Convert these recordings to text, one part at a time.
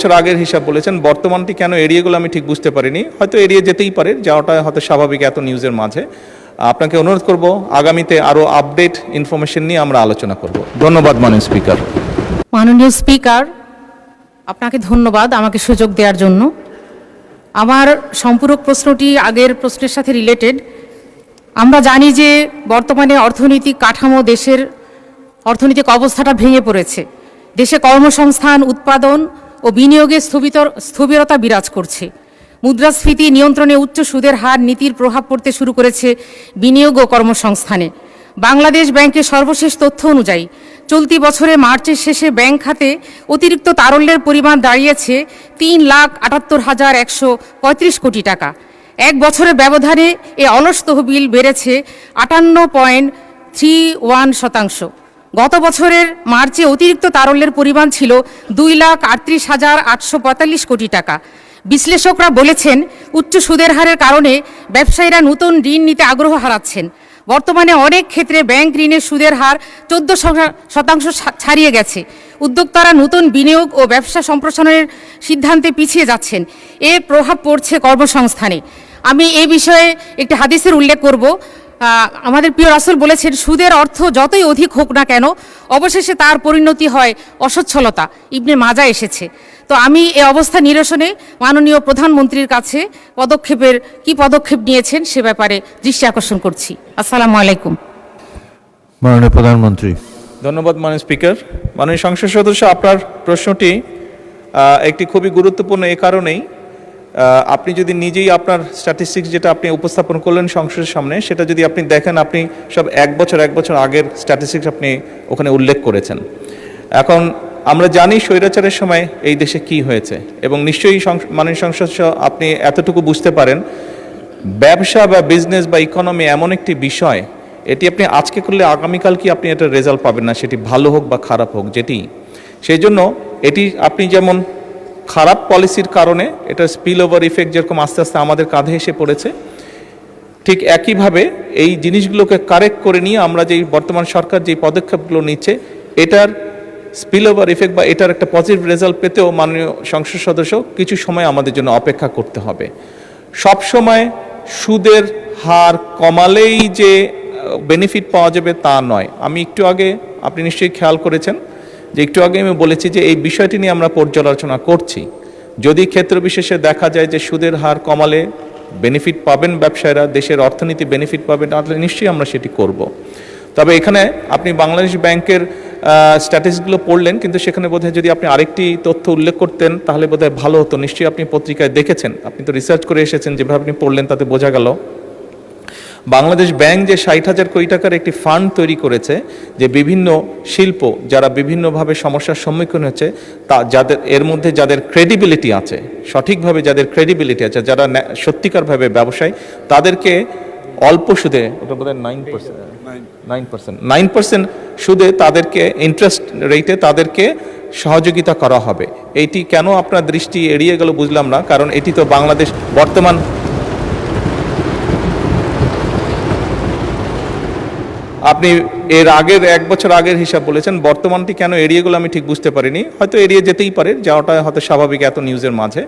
বছর আগের হিসাব বলেছেন, বর্তমানটি কেন এড়িয়ে গেল আমি ঠিক বুঝতে পারিনি। হয়তো এড়িয়ে যেতেই পারে, যাওয়াটা হয়তো স্বাভাবিক এত নিউজের মাঝে। আপনাকে অনুরোধ করব আগামীতে আরও আপডেট ইনফরমেশন নিয়ে আমরা আলোচনা করব। ধন্যবাদ মাননীয় স্পিকার। মাননীয় স্পিকার, আপনাকে ধন্যবাদ আমাকে সুযোগ দেওয়ার জন্য। আমার সম্পূরক প্রশ্নটি আগের প্রশ্নের সাথে রিলেটেড। আমরা জানি যে বর্তমানে অর্থনৈতিক কাঠামো, দেশের অর্থনৈতিক অবস্থাটা ভেঙে পড়েছে। দেশে কর্মসংস্থান, উৎপাদন ও বিনিয়োগে স্থবিরতা বিরাজ করছে। মুদ্রাস্ফীতি নিয়ন্ত্রণে উচ্চ সুদের হার নীতির প্রভাব পড়তে শুরু করেছে বিনিয়োগ ও কর্মসংস্থানে। বাংলাদেশ ব্যাংকের সর্বশেষ তথ্য অনুযায়ী চলতি বছরে মার্চের শেষে ব্যাংক খাতে অতিরিক্ত তারল্যের পরিমাণ দাঁড়িয়েছে 3,78,135 কোটি টাকা। এক বছরের ব্যবধানে এ অলস তহবিল বেড়েছে 58.31%। গত বছরের মার্চে অতিরিক্ত তারল্যের পরিমাণ ছিল 2,38,845 কোটি টাকা। বিশ্লেষকরা বলেছেন, উচ্চ সুদের হারের কারণে ব্যবসায়ীরা নতুন ঋণ নিতে আগ্রহ হারাচ্ছেন। বর্তমানে অনেক ক্ষেত্রে ব্যাংক ঋণের সুদের হার 14% ছাড়িয়ে গেছে। উদ্যোক্তারা নতুন বিনিয়োগ ও ব্যবসা সম্প্রসারণের সিদ্ধান্তে পিছিয়ে যাচ্ছেন। এর প্রভাব পড়ছে কর্মসংস্থানে। আমি এই বিষয়ে একটি হাদিসের উল্লেখ করব। আমাদের প্রিয় রাসূল বলেছেন, সুদের অর্থ যতই অধিক হোক না কেন, অবশেষে তার পরিণতি হয় অসচ্ছলতা। ইবনে মাজা এসেছে। তো আমি এই অবস্থা নিরসনে মাননীয় প্রধানমন্ত্রীর কাছে কি পদক্ষেপ নিয়েছেন সে ব্যাপারে দৃষ্টি আকর্ষণ করছি। আসসালামু আলাইকুম। মাননীয় প্রধানমন্ত্রী। ধন্যবাদ মাননীয় স্পিকার। মাননীয় সংসদ সদস্য, আপনার প্রশ্নটি একটি খুবই গুরুত্বপূর্ণ এই কারণেই, আপনি যদি নিজেই আপনার স্ট্যাটিস্টিক্স যেটা আপনি উপস্থাপন করলেন সংসদের সামনে, সেটা যদি আপনি দেখেন, আপনি সব এক বছর আগের স্ট্যাটিস্টিক্স আপনি ওখানে উল্লেখ করেছেন। এখন আমরা জানি স্বৈরাচারের সময় এই দেশে কি হয়েছে, এবং নিশ্চয়ই মাননীয় সংসদ আপনি এতটুকু বুঝতে পারেন, ব্যবসা বা বিজনেস বা ইকোনমি এমন একটি বিষয়, এটি আপনি আজকে করলে আগামীকাল কি আপনি এটার রেজাল্ট পাবেন না, সেটি ভালো হোক বা খারাপ হোক যেটি। সেই জন্য এটি আপনি যেমন খারাপ পলিসির কারণে এটা স্পিল ওভার ইফেক্ট যেরকম আস্তে আস্তে আমাদের কাঁধে এসে পড়েছে, ঠিক একইভাবে এই জিনিসগুলোকে কারেক্ট করে নিয়ে আমরা যেই বর্তমান সরকার যেই পদক্ষেপগুলো নিচ্ছে, এটার স্পিল ওভার ইফেক্ট বা এটার একটা পজিটিভ রেজাল্ট পেতেও মাননীয় সংসদ সদস্য কিছু সময় আমাদের জন্য অপেক্ষা করতে হবে। সব সময় সুদের হার কমালেই যে বেনিফিট পাওয়া যাবে তা নয়। আমি একটু আগে, আপনি নিশ্চয়ই খেয়াল করেছেন যে একটু আগে আমি বলেছি যে এই বিষয়টি নিয়ে আমরা পর্যালোচনা করছি। যদি ক্ষেত্র বিশেষে দেখা যায় যে সুদের হার কমালে বেনিফিট পাবেন ব্যবসায়ীরা, দেশের অর্থনীতি বেনিফিট পাবেন, তাহলে নিশ্চয়ই আমরা সেটি করব। তবে এখানে আপনি বাংলাদেশ ব্যাংকের স্ট্যাটিস্টিক্সগুলো পড়লেন, কিন্তু সেখানে বোধহয় যদি আপনি আরেকটি তথ্য উল্লেখ করতেন তাহলে বোধহয় ভালো হতো। নিশ্চয়ই আপনি পত্রিকায় দেখেছেন, আপনি তো রিসার্চ করে এসেছেন, যেভাবে আপনি পড়লেন তাতে বোঝা গেল বাংলাদেশ ব্যাংক যে 60,000 কোটি টাকার একটি ফান্ড তৈরি করেছে, যে বিভিন্ন শিল্প যারা বিভিন্নভাবে সমস্যার সম্মুখীন হচ্ছে, তা যাদের এর মধ্যে যাদের ক্রেডিবিলিটি আছে, সঠিকভাবে যাদের ক্রেডিবিলিটি আছে, যারা সত্যিকারভাবে ব্যবসায়ী, তাদেরকে অল্প সুদে, ওটা বোধহয় 9% সুদে তাদেরকে ইন্টারেস্ট রেটে তাদেরকে সহযোগিতা করা হবে। এইটি কেন আপনার দৃষ্টি এড়িয়ে গেল বুঝলাম না, কারণ এটি তো বাংলাদেশ বর্তমান, আপনি এর আগের এক বছর আগের হিসাব বলেছেন, বর্তমানটি কেন এড়িয়ে গেল আমি ঠিক বুঝতে পারিনি। হয়তো এড়িয়ে যেতেই পারে, যাওয়াটা হয়তো স্বাভাবিক এত নিউজের মাঝে।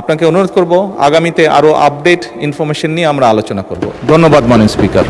আপনাকে অনুরোধ করব আগামীতে আরও আপডেট ইনফরমেশন নিয়ে আমরা আলোচনা করব। ধন্যবাদ মাননীয় স্পিকার।